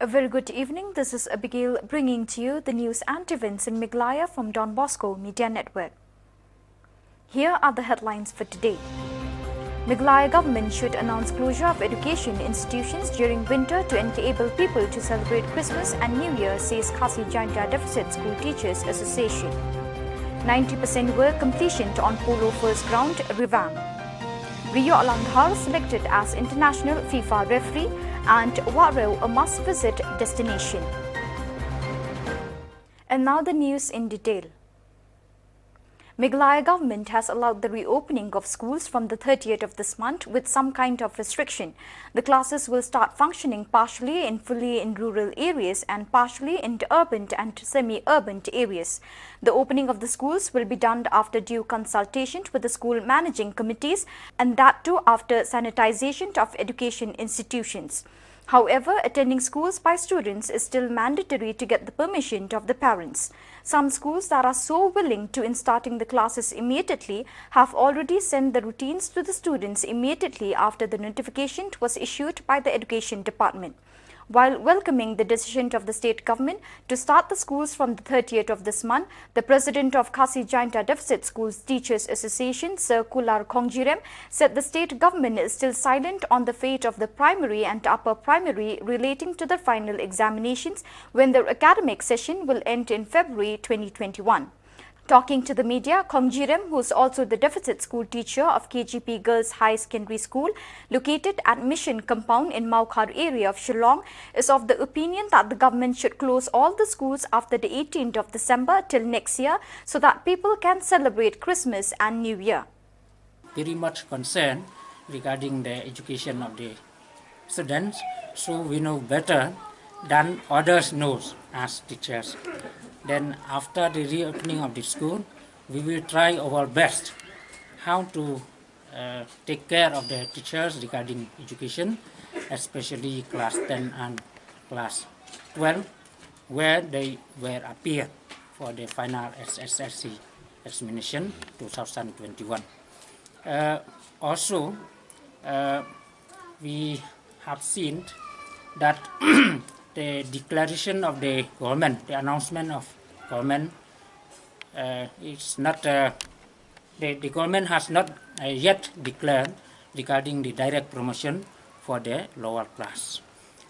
A very good evening. This is Abigail bringing to you the news and events in Meghalaya from Bosco Media Network. Here are the headlines for today. Meghalaya government should announce closure of education institutions during winter to enable people to celebrate Christmas and New Year, says Khasi Jaintia Deficit School Teachers Association. 90% work completion on Polo First Ground revamp. Rio Alanghar selected as international FIFA referee and Warao a must-visit destination. And now the news in detail. Meghalaya government has allowed the reopening of schools from the 30th of this month with some kind of restriction. The classes will start functioning partially and fully in rural areas and partially in the urban and semi-urban areas. The opening of the schools will be done after due consultation with the school managing committees, and that too after sanitization of education institutions. However, attending schools by students is still mandatory to get the permission of the parents. Some schools that are so willing to in starting the classes immediately have already sent the routines to the students immediately after the notification was issued by the Education Department. While welcoming the decision of the state government to start the schools from the 30th of this month, the president of Khasi Jaintia Deficit Schools Teachers Association, Sir Kular Khongjirem, said the state government is still silent on the fate of the primary and upper primary relating to the final examinations when their academic session will end in February 2021. Talking to the media, Khongjirem, who is also the deficit school teacher of KGP Girls High Secondary School located at Mission Compound in Maukhar area of Shillong, is of the opinion that the government should close all the schools after the 18th of December till next year so that people can celebrate Christmas and New Year. Very much concerned regarding the education of the students, so we know better than others knows as teachers. Then after the reopening of the school, we will try our best how to take care of the teachers regarding education, especially class 10 and class 12, where they were appeared for the final SSLC examination 2021. Also, we have seen that the declaration of the government, the announcement of government, is not. The government has not yet declared regarding the direct promotion for the lower class.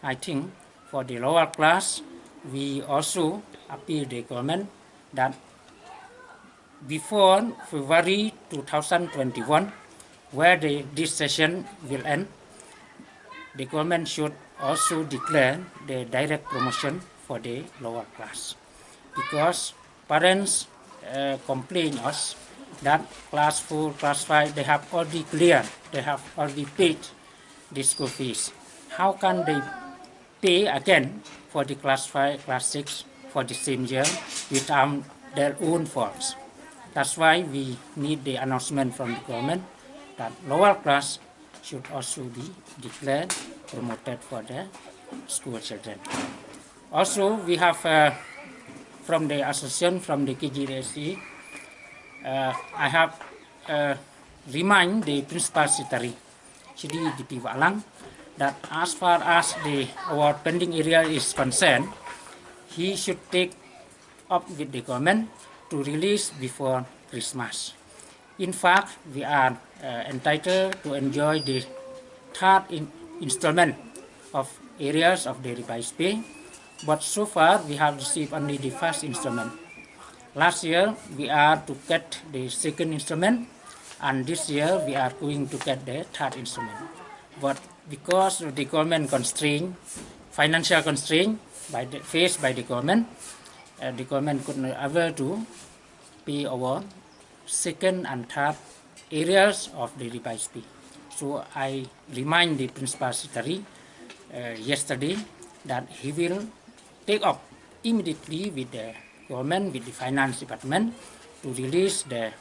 I think for the lower class, we also appeal the government that before February 2021, where this session will end, the government should also declare the direct promotion for the lower class, because parents complain us that class 4, class 5, they have already cleared, they have already paid the school fees. How can they pay again for the class 5, class 6 for the same year without their own funds? That's why we need the announcement from the government that lower class should also be declared promoted for the school children. Also, we have from the association, from the KGDSE, I have remind the principal secretary, Chidi Dipi Walang, that as far as our pending area is concerned, he should take up with the government to release before Christmas. In fact, we are entitled to enjoy the third installment of areas of the revised pay, but so far we have received only the first installment. Last year we are to get the second installment, and this year we are going to get the third installment. But because of the government constraint, financial constraint faced by the government could not able to pay our second and third areas of the revised pay. So I remind the principal secretary yesterday that he will take up immediately with the government, with the finance department, to release the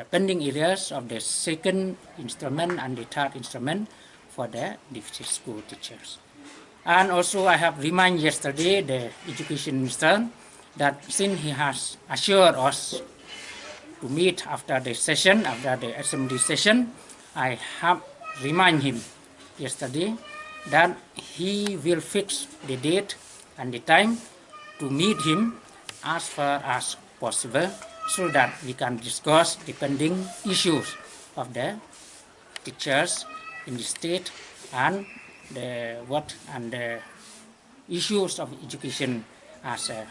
pending areas of the second installment and the third installment for the deficit school teachers. And also I have reminded yesterday the Education Minister that since he has assured us to meet after the session, after the assembly session, I have reminded him yesterday that he will fix the date and the time to meet him as far as possible so that we can discuss the pending issues of the teachers in the state and the issues of education as a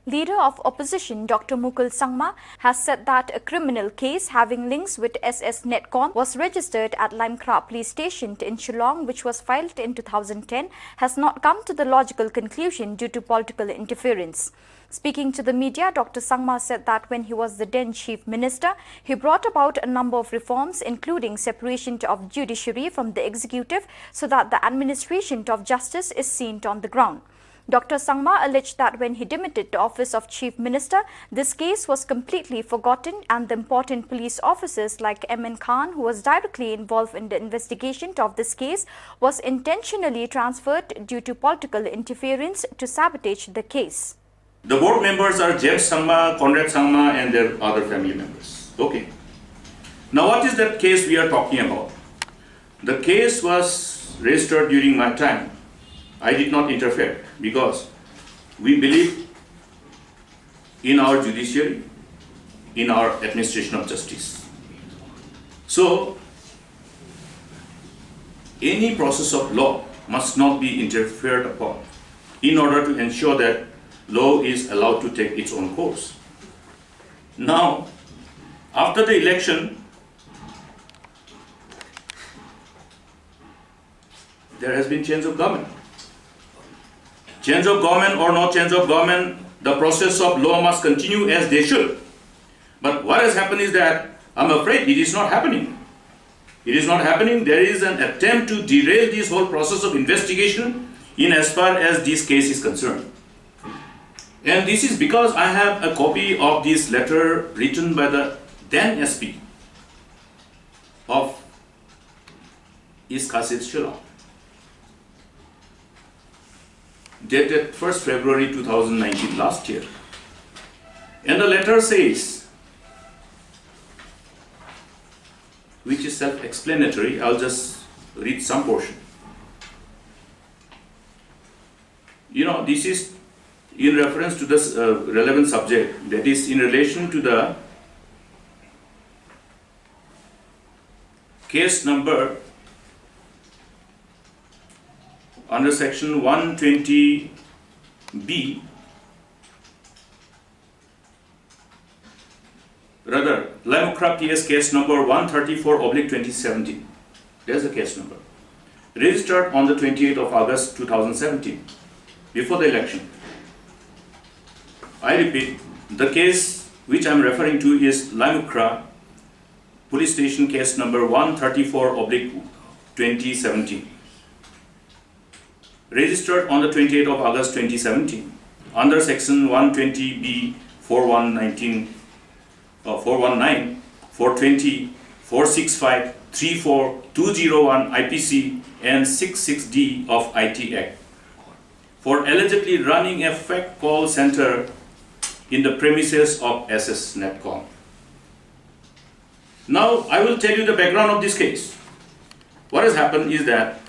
Leader of opposition Dr. Mukul Sangma has said that a criminal case having links with SS Netcom was registered at Limekra police station in Shillong, which was filed in 2010, has not come to the logical conclusion due to political interference. Speaking to the media, Dr. Sangma said that when he was the then Chief Minister, he brought about a number of reforms, including separation of judiciary from the executive so that the administration of justice is seen on the ground. Dr. Sangma alleged that when he demitted the office of Chief Minister, this case was completely forgotten and the important police officers like M.N. Khan, who was directly involved in the investigation of this case, was intentionally transferred due to political interference to sabotage the case. The board members are James Sangma, Conrad Sangma and their other family members. Okay. Now what is that case we are talking about? The case was registered during my time. I did not interfere because we believe in our judiciary, in our administration of justice. So, any process of law must not be interfered upon in order to ensure that law is allowed to take its own course. Now, after the election, there has been change of government. Change of government or no change of government, the process of law must continue as they should. But what has happened is that I'm afraid it is not happening. It is not happening. There is an attempt to derail this whole process of investigation in as far as this case is concerned. And this is because I have a copy of this letter written by the then SP of East Kasset Shillong, dated 1st February 2019, last year. And the letter says, which is self-explanatory, I'll just read some portion. You know, this is in reference to this relevant subject, that is in relation to the case number under section 120B, rather, Limekra PS case number 134/2017. There's the case number. Registered on the 28th of August 2017, before the election. I repeat, the case which I am referring to is Limekra police station case number 134/2017. Registered on the 28th of August 2017 under section 120B 419, 419, 420, 465, 34, 201 IPC and 66D of IT Act for allegedly running a fake call center in the premises of SS Netcom. Now I will tell you the background of this case. What has happened is that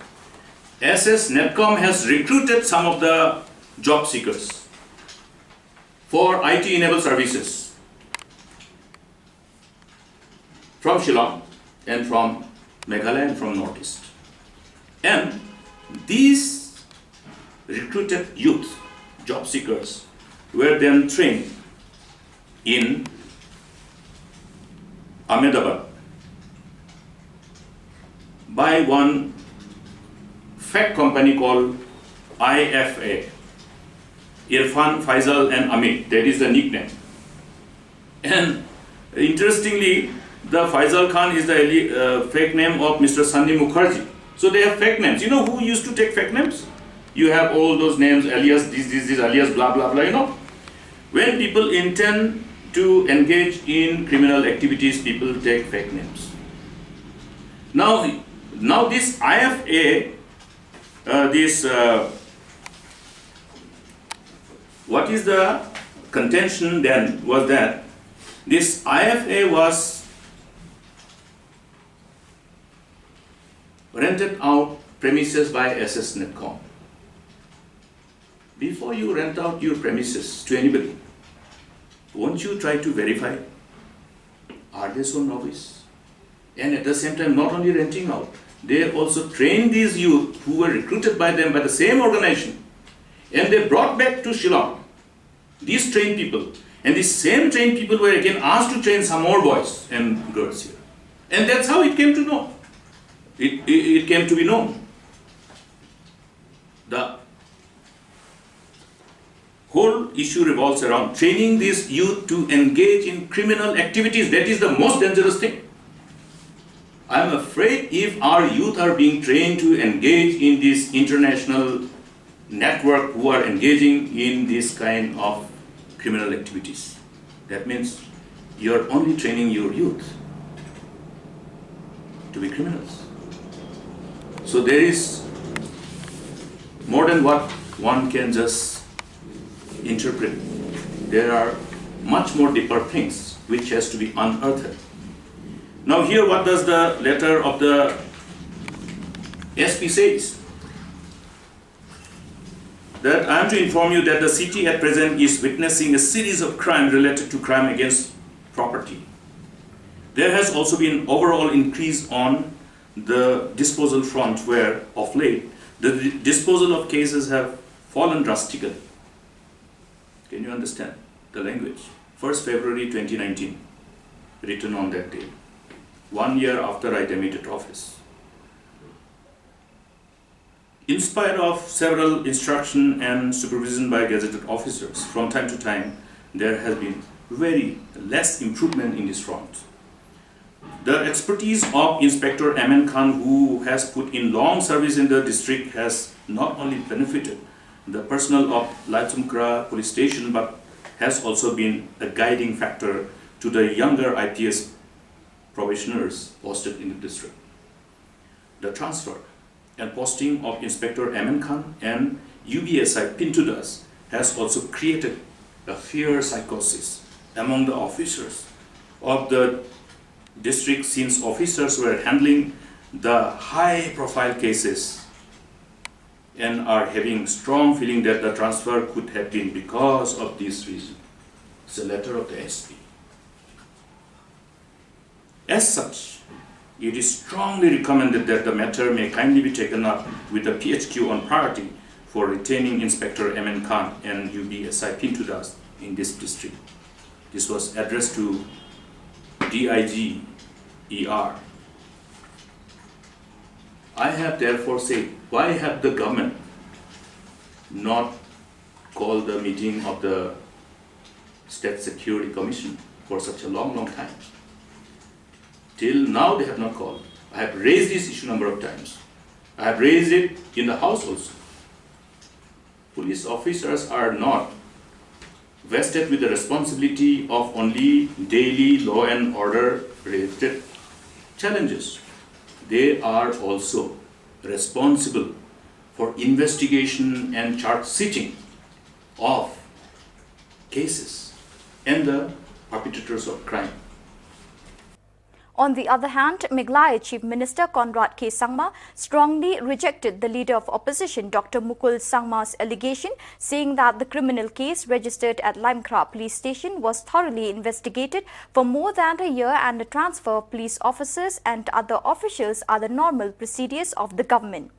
SS Netcom has recruited some of the job seekers for IT-enabled services from Shillong and from Meghalaya and from Northeast. And these recruited youth job seekers were then trained in Ahmedabad by one fake company called IFA, Irfan, Faisal and Amit, that is the nickname. And interestingly, the Faisal Khan is the fake name of Mr. Sandy Mukherjee. So they have fake names. You know who used to take fake names? You have all those names, alias this, alias blah, blah, blah, you know. When people intend to engage in criminal activities, people take fake names. Now this IFA, what is the contention then was that this IFA was rented out premises by SS Netcom. Before you rent out your premises to anybody, won't you try to verify, are they so novice? And at the same time, not only renting out, they also train these youth who were recruited by them by the same organization, and they brought back to Shillong these trained people, and these same trained people were again asked to train some more boys and girls here. And that's how it came to know. It came to be known. The whole issue revolves around training these youth to engage in criminal activities. That is the most dangerous thing. I am afraid if our youth are being trained to engage in this international network who are engaging in this kind of criminal activities, that means you are only training your youth to be criminals. So there is more than what one can just interpret. There are much more deeper things which has to be unearthed. Now here, what does the letter of the SP says? That I am to inform you that the city at present is witnessing a series of crimes related to crime against property. There has also been overall increase on the disposal front, where of late the disposal of cases have fallen drastically. Can you understand the language? 1st February 2019, written on that day, 1 year after I demitted office. In spite of several instruction and supervision by gazetted officers, from time to time, there has been very less improvement in this front. The expertise of Inspector Aman Khan, who has put in long service in the district, has not only benefited the personnel of Laitumkra police station, but has also been a guiding factor to the younger IPS probationers posted in the district. The transfer and posting of Inspector Aman Khan and UBSI Pintudas has also created a fear psychosis among the officers of the district, since officers were handling the high profile cases and are having strong feeling that the transfer could have been because of this reason. It's a letter of the SP. As such, it is strongly recommended that the matter may kindly be taken up with the PHQ on priority for retaining Inspector Aman Khan and UBSI Pintudas in this district. This was addressed to DIG ER. I have therefore said, why have the government not called the meeting of the State Security Commission for such a long time? Till now they have not called. I have raised this issue a number of times. I have raised it in the House also. Police officers are not vested with the responsibility of only daily law and order related challenges. They are also responsible for investigation and charge sitting of cases and the perpetrators of crime. On the other hand, Meghalaya Chief Minister Conrad K. Sangma strongly rejected the leader of opposition Dr. Mukul Sangma's allegation, saying that the criminal case registered at Limekra police station was thoroughly investigated for more than a year, and the transfer of police officers and other officials are the normal procedures of the government.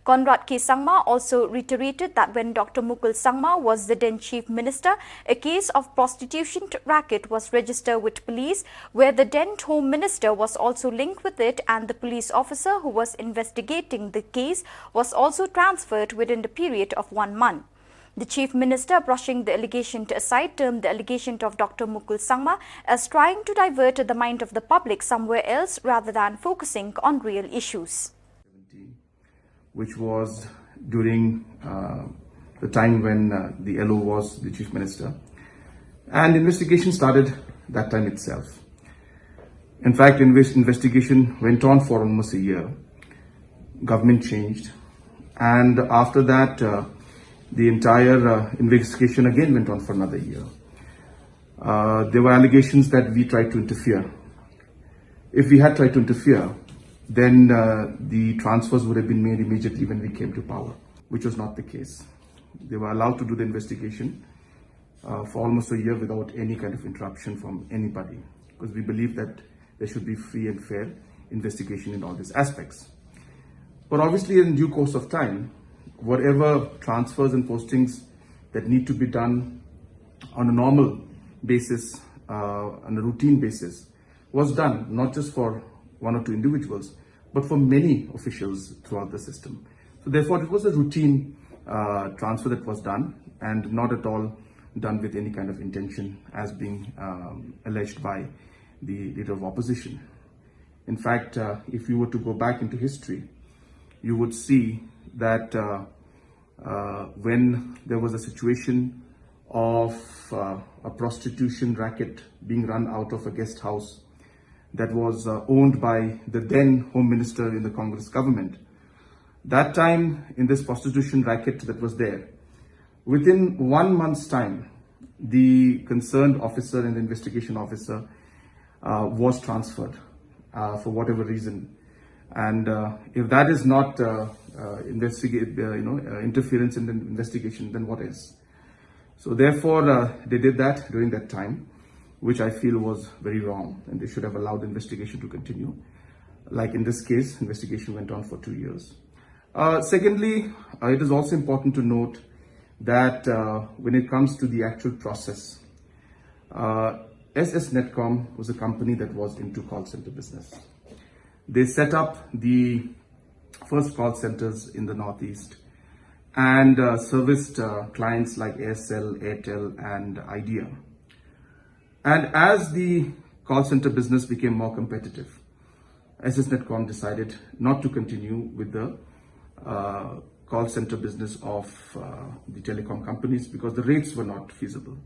Conrad K. Sangma also reiterated that when Dr. Mukul Sangma was the then Chief Minister, a case of prostitution racket was registered with police, where the then Home Minister was also linked with it, and the police officer who was investigating the case was also transferred within the period of 1 month. The Chief Minister, brushing the allegation aside, termed the allegation of Dr. Mukul Sangma as trying to divert the mind of the public somewhere else rather than focusing on real issues. Which was during the time when the LO was the Chief Minister. And investigation started that time itself. In fact, investigation went on for almost a year. Government changed. And after that, the entire investigation again went on for another year. There were allegations that we tried to interfere. If we had tried to interfere, then the transfers would have been made immediately when we came to power, which was not the case. They were allowed to do the investigation for almost a year without any kind of interruption from anybody, because we believe that there should be free and fair investigation in all these aspects. But obviously, in due course of time, whatever transfers and postings that need to be done on a normal basis, on a routine basis, was done, not just for one or two individuals, but for many officials throughout the system. So therefore, it was a routine transfer that was done, and not at all done with any kind of intention as being alleged by the leader of opposition. In fact, if you were to go back into history, you would see that when there was a situation of a prostitution racket being run out of a guest house that was owned by the then Home Minister in the Congress government, that time in this prostitution racket that was there, within 1 month's time, the concerned officer and the investigation officer was transferred for whatever reason. And if that is not interference in the investigation, then what is? So therefore, they did that during that time, which I feel was very wrong, and they should have allowed the investigation to continue. Like in this case, investigation went on for 2 years. Secondly, it is also important to note that when it comes to the actual process, SS Netcom was a company that was into call center business. They set up the first call centers in the Northeast and serviced clients like ASL, Airtel, and Idea. And as the call center business became more competitive, SS Netcom decided not to continue with the call center business of the telecom companies because the rates were not feasible.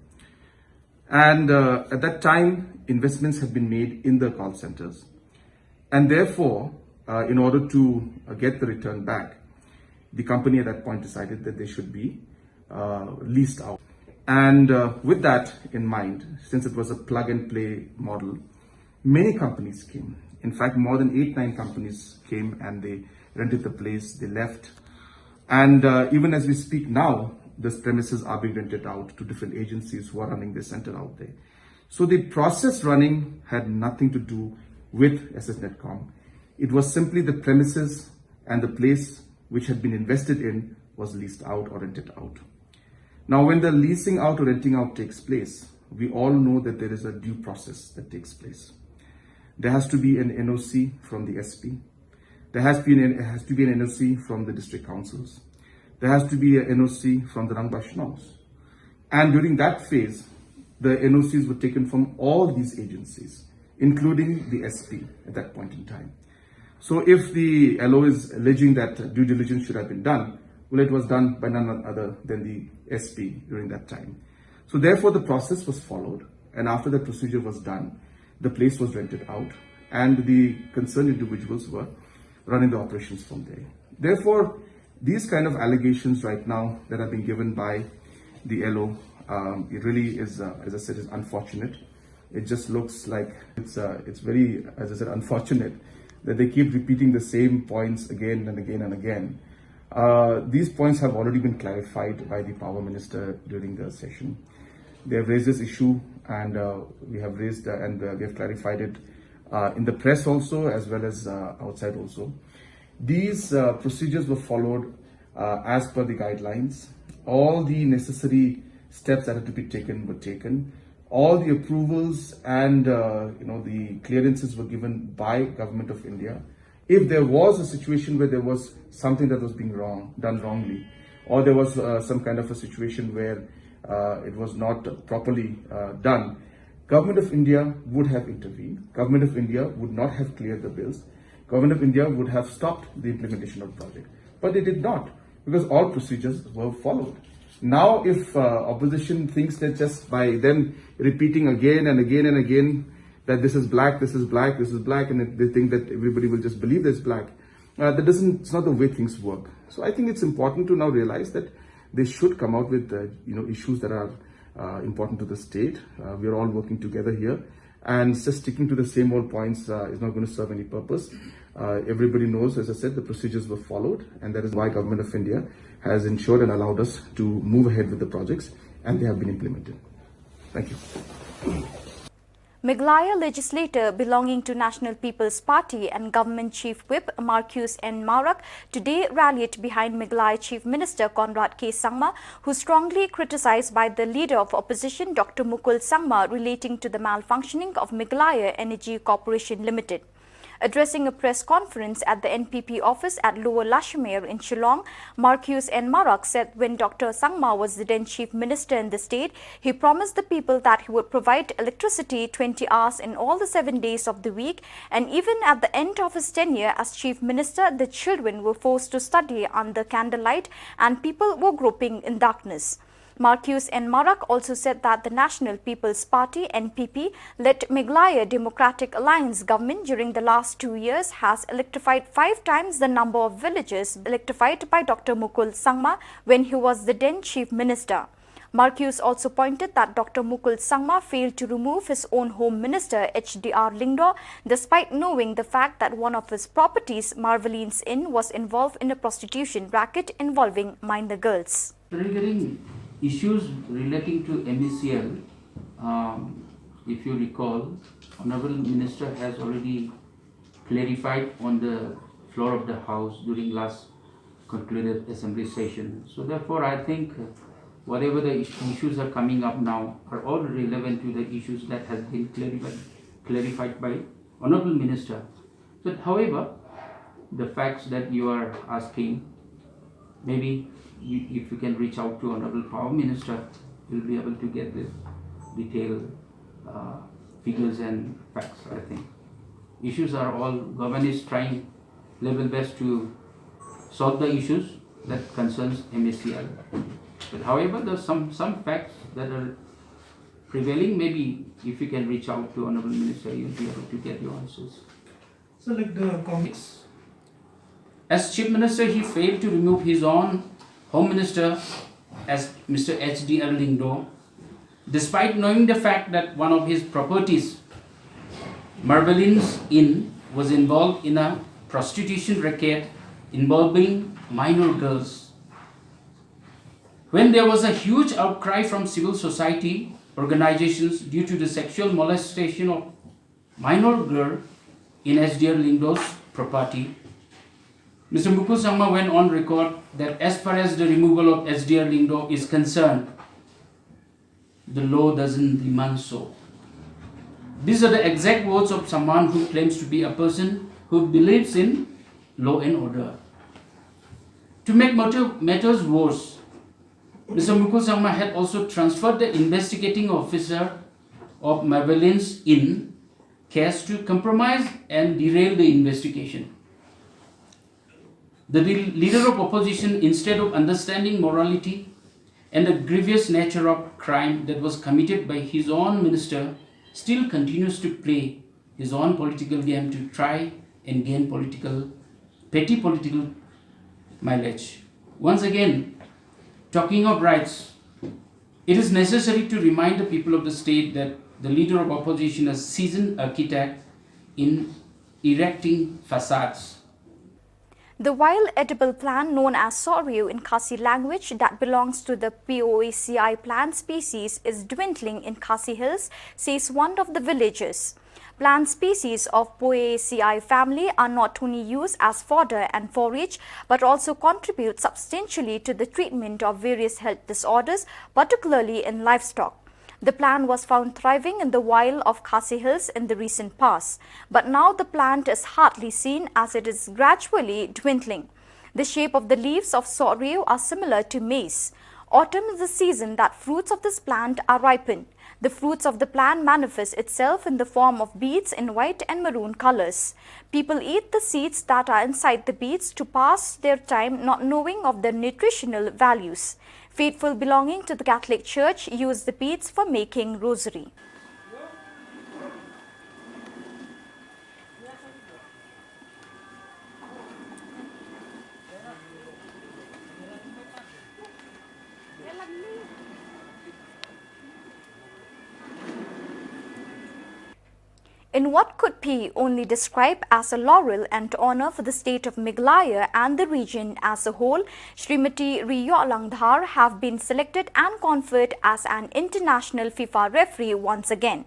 And at that time, investments had been made in the call centers. And therefore, in order to get the return back, the company at that point decided that they should be leased out. And with that in mind, since it was a plug and play model, many companies came. In fact, more than 8-9 companies came and they rented the place, they left. And even as we speak now, these premises are being rented out to different agencies who are running their center out there. So the process running had nothing to do with SS Netcom. It was simply the premises and the place which had been invested in was leased out or rented out. Now, when the leasing out or renting out takes place, we all know that there is a due process that takes place. There has to be an NOC from the SP. There has to be an NOC from the district councils. There has to be an NOC from the Rangbashnaus. And during that phase, the NOCs were taken from all these agencies, including the SP at that point in time. So if the LO is alleging that due diligence should have been done, well, it was done by none other than the SP during that time. So therefore, the process was followed. And after the procedure was done, the place was rented out and the concerned individuals were running the operations from there. Therefore, these kind of allegations right now that have been given by the LO, it really is, as I said, is unfortunate. It just looks like it's very, as I said, unfortunate that they keep repeating the same points again and again and again. These points have already been clarified by the Power Minister during the session. They have raised this issue and we have raised and we have clarified it in the press also as well as outside also. These procedures were followed as per the guidelines. All the necessary steps that had to be taken were taken. All the approvals and the clearances were given by Government of India. If there was a situation where there was something that was being done wrongly, or there was some kind of a situation where it was not properly done, Government of India would have intervened. Government of India would not have cleared the bills. Government of India would have stopped the implementation of the project. But they did not, because all procedures were followed. Now, if opposition thinks that just by them repeating again and again and again that this is black, this is black, this is black, and they think that everybody will just believe this black, it's not the way things work. So I think it's important to now realize that they should come out with issues that are important to the state. We are all working together here, and just sticking to the same old points is not going to serve any purpose. Everybody knows, as I said, the procedures were followed, and that is why Government of India has ensured and allowed us to move ahead with the projects, and they have been implemented. Thank you. Meghalaya legislator belonging to National People's Party and Government Chief Whip Marcus N. Marak today rallied behind Meghalaya Chief Minister Conrad K. Sangma, who strongly criticized by the leader of opposition Dr. Mukul Sangma relating to the malfunctioning of Meghalaya Energy Corporation Limited. Addressing a press conference at the NPP office at Lower Lashmere in Shillong, Marcus N. Marak said when Dr. Sangma was the then Chief Minister in the state, he promised the people that he would provide electricity 20 hours in all the 7 days of the week, and even at the end of his tenure as Chief Minister, the children were forced to study under candlelight and people were groping in darkness. Marcus N. Marak also said that the National People's Party (NPP) led Meghalaya Democratic Alliance government during the last 2 years has electrified 5 times the number of villages electrified by Dr. Mukul Sangma when he was the then Chief Minister. Marcus also pointed that Dr. Mukul Sangma failed to remove his own Home Minister HDR Lingdo despite knowing the fact that one of his properties, Marveline's Inn, was involved in a prostitution racket involving minor girls. Regarding issues relating to MECL, if you recall, Honorable Minister has already clarified on the floor of the House during last concluded Assembly session. So therefore, I think whatever the issues are coming up now are all relevant to the issues that has been clarified by Honorable Minister. But however, the facts that you are asking, maybe if you can reach out to Honorable Power Minister, you'll be able to get the detailed figures and facts, I think. Issues are all, government is trying level best to solve the issues that concerns MECL. But however, there's some facts that are prevailing. Maybe if you can reach out to Honorable Minister, you'll be able to get your answers. So like the comments. As Chief Minister, he failed to remove his own Home Minister as Mr. HDR Lingdo, despite knowing the fact that one of his properties, Marveline's Inn, was involved in a prostitution racket involving minor girls. When there was a huge outcry from civil society organizations due to the sexual molestation of minor girl in HDR Lingdo's property, Mr. Mukul Sangma went on record that as far as the removal of HDR Lingdo is concerned, the law doesn't demand so. These are the exact words of someone who claims to be a person who believes in law and order. To make matters worse, Mr. Mukul Sangma had also transferred the investigating officer of Marveline's Inn case to compromise and derail the investigation. The leader of opposition, instead of understanding morality and the grievous nature of crime that was committed by his own minister, still continues to play his own political game to try and gain petty political mileage. Once again, talking of rights, it is necessary to remind the people of the state that the leader of opposition is a seasoned architect in erecting facades. The wild edible plant known as sorrel in Khasi language that belongs to the POACI plant species is dwindling in Khasi Hills, says one of the villagers. Plant species of POACI family are not only used as fodder and forage but also contribute substantially to the treatment of various health disorders, particularly in livestock. The plant was found thriving in the wild of Khasi Hills in the recent past, but now the plant is hardly seen as it is gradually dwindling. The shape of the leaves of sorrel are similar to maize. Autumn is the season that fruits of this plant are ripened. The fruits of the plant manifest itself in the form of beads in white and maroon colors. People eat the seeds that are inside the beads to pass their time not knowing of their nutritional values. Faithful belonging to the Catholic Church use the beads for making rosary. In what could be only described as a laurel and honor for the state of Meghalaya and the region as a whole, Srimati Langdhar have been selected and conferred as an international FIFA referee once again.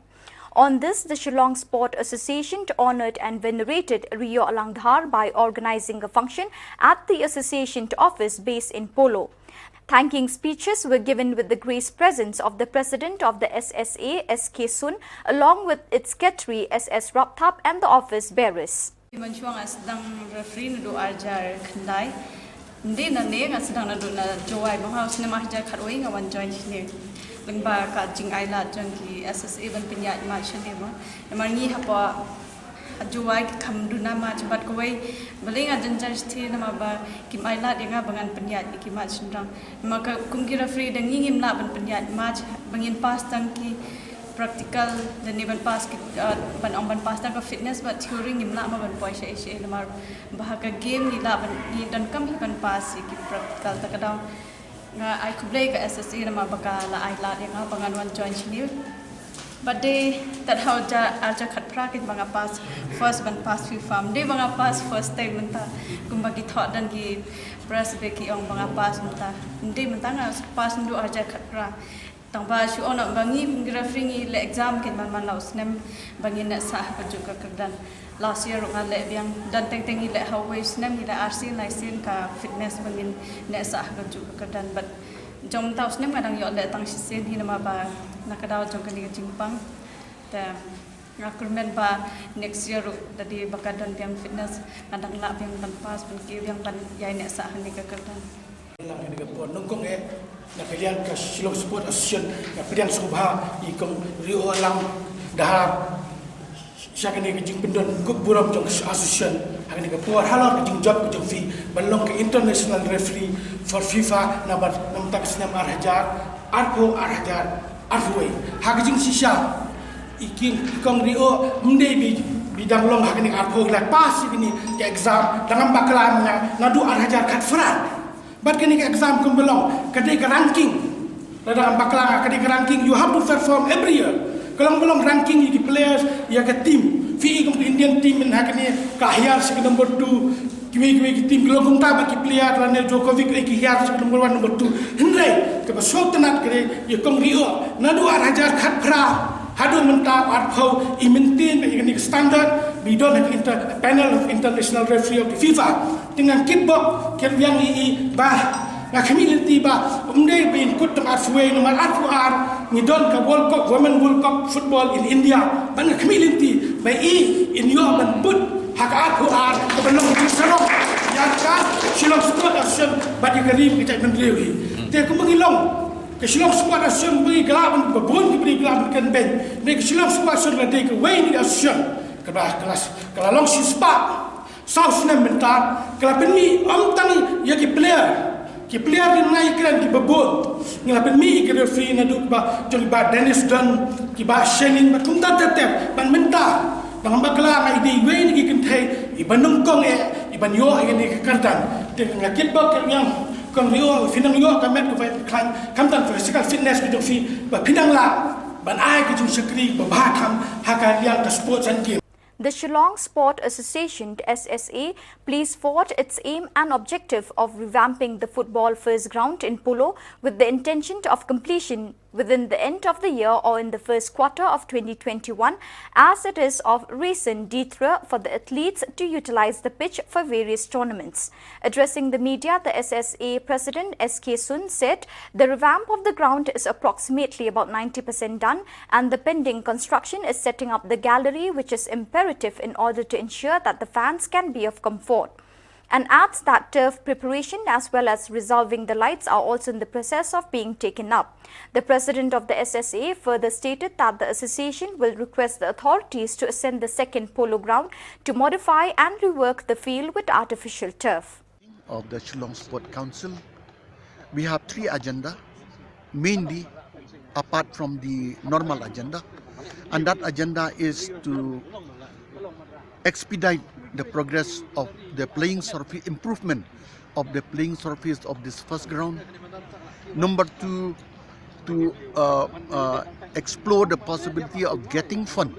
On this, the Shillong Sport Association honoured and venerated Langdhar by organising a function at the association office based in Polo. Thanking speeches were given with the grace presence of the President of the SSA, S.K. Sun, along with its Secretary, S.S. Rapthap, and the office bearers. Juai kamduna mach bat koi baling ajan jarsti nama ba kim aila denga bangan penyat ki mach sendang maka kumkira free dan ngingim la ban penyat mach bangin pas tang ki practical dan ban pas ki ban pas tang ka fitness ba theory ngim la ma ban poi she nama bahaka game ni la ban ni dan kam ban pas ki practical ta kadang nga ai kublai ka SSA nama baka la aila denga bangan wan join chini. But they that how aja khat prakit banga pass first ban pass FIFA they banga pass first time menta kumbagi thought dan ki press beki ong banga pass menta they menta nga pass ndu aja khat pra tang ba shu ona bangi referee le exam kin man laus nem bangi na sah paju ka dan last year nga le biang dan teng le how ways nem ila RC license ka fitness bangin na sah paju ka dan but jom taus nem kadang yo le tang sisen hi nama ba nakadaw jong kani jingpang ta ngakurmen ba next year tadi bakadan biang fitness kadang la biang ban pas ban ki biang ban yai ne sa hani ka kadan lang ni ka pon nongkong na pilihan ka Shillong Sport Association na pilihan subha ikong Rio Lang dah siya kani ka jing pendon kuk buram jong association hang ni ka puar halor ka jing job ka jong fi balong ka international referee for FIFA na ban nam tak sinam arhajar arpo arhajar arway hagajing sisya ikong Rio mende bidang long hagani arpo la pas ini ke exam dengan bakalan ngadu arhajar kat frat but kini ke exam kum belong kadai ke ranking dalam bakalan kadai ke ranking you have to perform every year kalau belum ranking iki players ya ke team fi kum Indian team in hagani kahyar se number 2 kiwi team kalau kum ta baki player Ranil Djokovic iki hyar se number 1 number 2 hendrai ke sotenat ke ikong Rio nadu arhajar kat frat hadu menta arpo i maintain the standard we don't have a panel of international referee of the FIFA dengan kitbok yang i bah na community ba umde bin kut tong arfwe nomor arfuar ni don ka World Cup Women World Cup football in India ban community by in your man put hak arfuar ke belum diserok yang ka Shillong Sport Association bagi garib kita menrewi te ku mengilong ke Shillong Sport Association bagi gelaban babon bagi gelaban kan ben ne ke Shillong Sport Association la de ke way ni association kelas kalau long si spa south nem mentar kalau beni om tani ya ki player ni naik keren ki babon ngila beni ki referee na duk ba joli ba Dennis Dunn ki ba Shelling ba kum ta tetep ban mentar bang bakla ngai di way ni ki kentai iban nongkong iban yo ni ke kartan te ngakit ba ke yang kong Rio finang yo kamet ko kan kamtan physical fitness ko fi ba pinang la ban ai ko jung sekri ba ba tham haka yang ka sports and game. The Shillong Sport Association SSA plays forward its aim and objective of revamping the football first ground in Polo with the intention of completion within the end of the year or in the first quarter of 2021, as it is of recent deterrent for the athletes to utilize the pitch for various tournaments. Addressing the media, the SSA President S.K. Sun said the revamp of the ground is approximately about 90% done and the pending construction is setting up the gallery, which is imperative in order to ensure that the fans can be of comfort. And adds that turf preparation as well as resolving the lights are also in the process of being taken up. The president of the SSA further stated that the association will request the authorities to ascend the second polo ground to modify and rework the field with artificial turf. Of the Shillong Sport Council, we have 3 agenda, mainly apart from the normal agenda, and that agenda is to expedite the progress of the playing surface, improvement of the playing surface of this first ground. Number 2, to explore the possibility of getting fund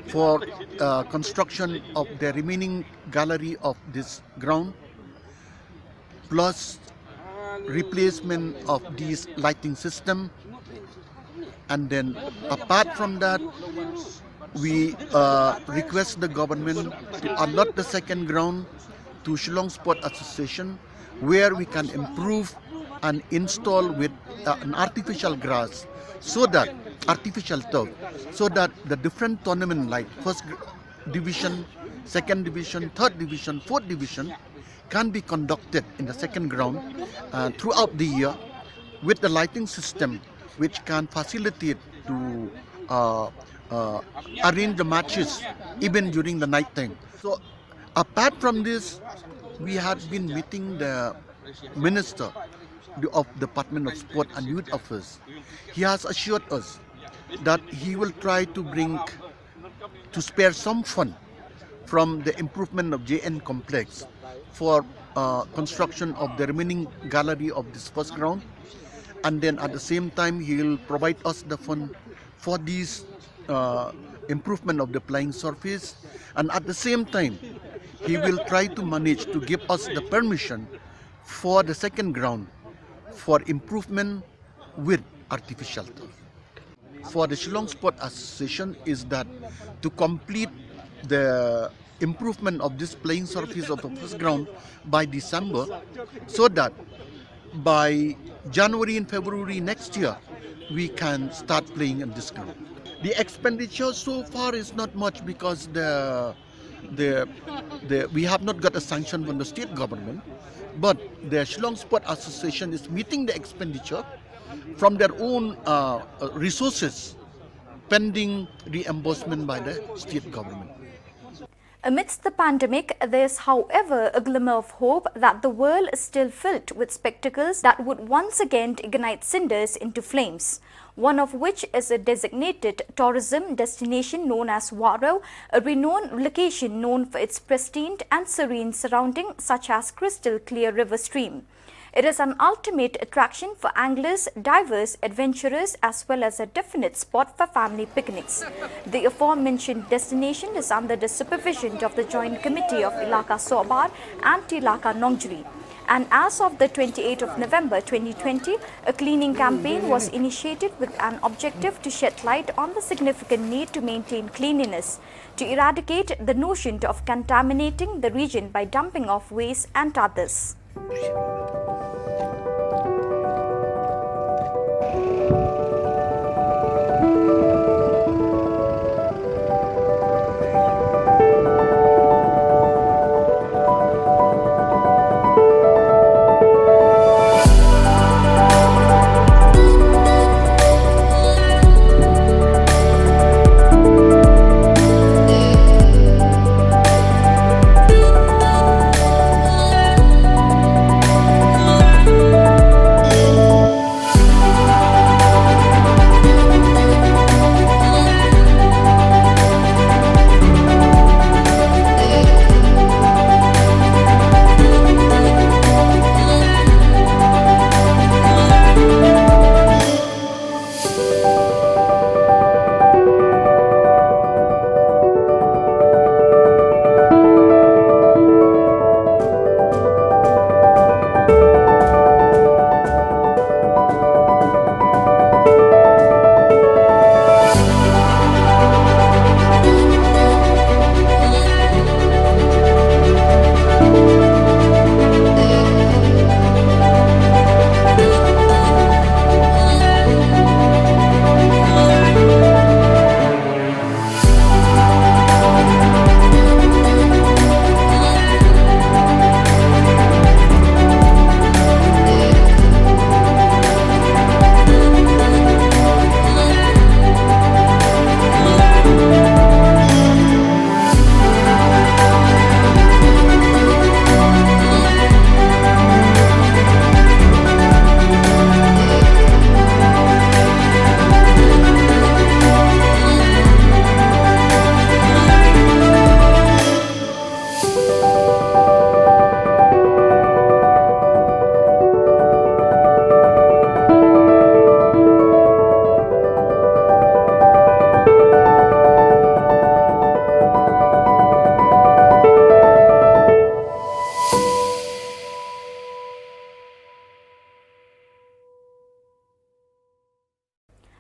for construction of the remaining gallery of this ground, plus replacement of this lighting system. And then apart from that, we request the government to allot the second ground to Shillong Sport Association, where we can improve and install with an artificial grass, so that artificial turf, so that the different tournament like first division, second division, third division, fourth division can be conducted in the second ground throughout the year with the lighting system, which can facilitate to arrange the matches even during the night time. So apart from this, we had been meeting the Minister of Department of Sport and Youth Affairs. He has assured us that he will try to spare some fund from the improvement of JN complex for construction of the remaining gallery of this first ground, and then at the same time he will provide us the fund for this improvement of the playing surface, and at the same time he will try to manage to give us the permission for the second ground for improvement with artificial turf. For the Shillong Sport Association is that to complete the improvement of this playing surface of the first ground by December, so that by January and February next year we can start playing in this ground. The expenditure so far is not much because we have not got a sanction from the state government, but the Shillong Sport Association is meeting the expenditure from their own resources, pending reimbursement by the state government. Amidst the pandemic, there is, however, a glimmer of hope that the world is still filled with spectacles that would once again ignite cinders into flames, one of which is a designated tourism destination known as Waro, a renowned location known for its pristine and serene surroundings such as crystal clear river stream. It is an ultimate attraction for anglers, divers, adventurers, as well as a definite spot for family picnics. The aforementioned destination is under the supervision of the Joint Committee of Ilaka Sobar and Tilaka Nongjuri. And as of the 28th of November 2020, a cleaning campaign was initiated with an objective to shed light on the significant need to maintain cleanliness, to eradicate the notion of contaminating the region by dumping of waste and others.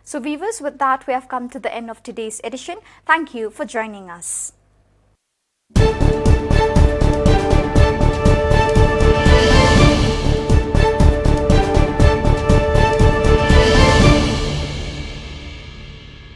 So viewers, with that we have come to the end of today's edition. Thank you for joining us.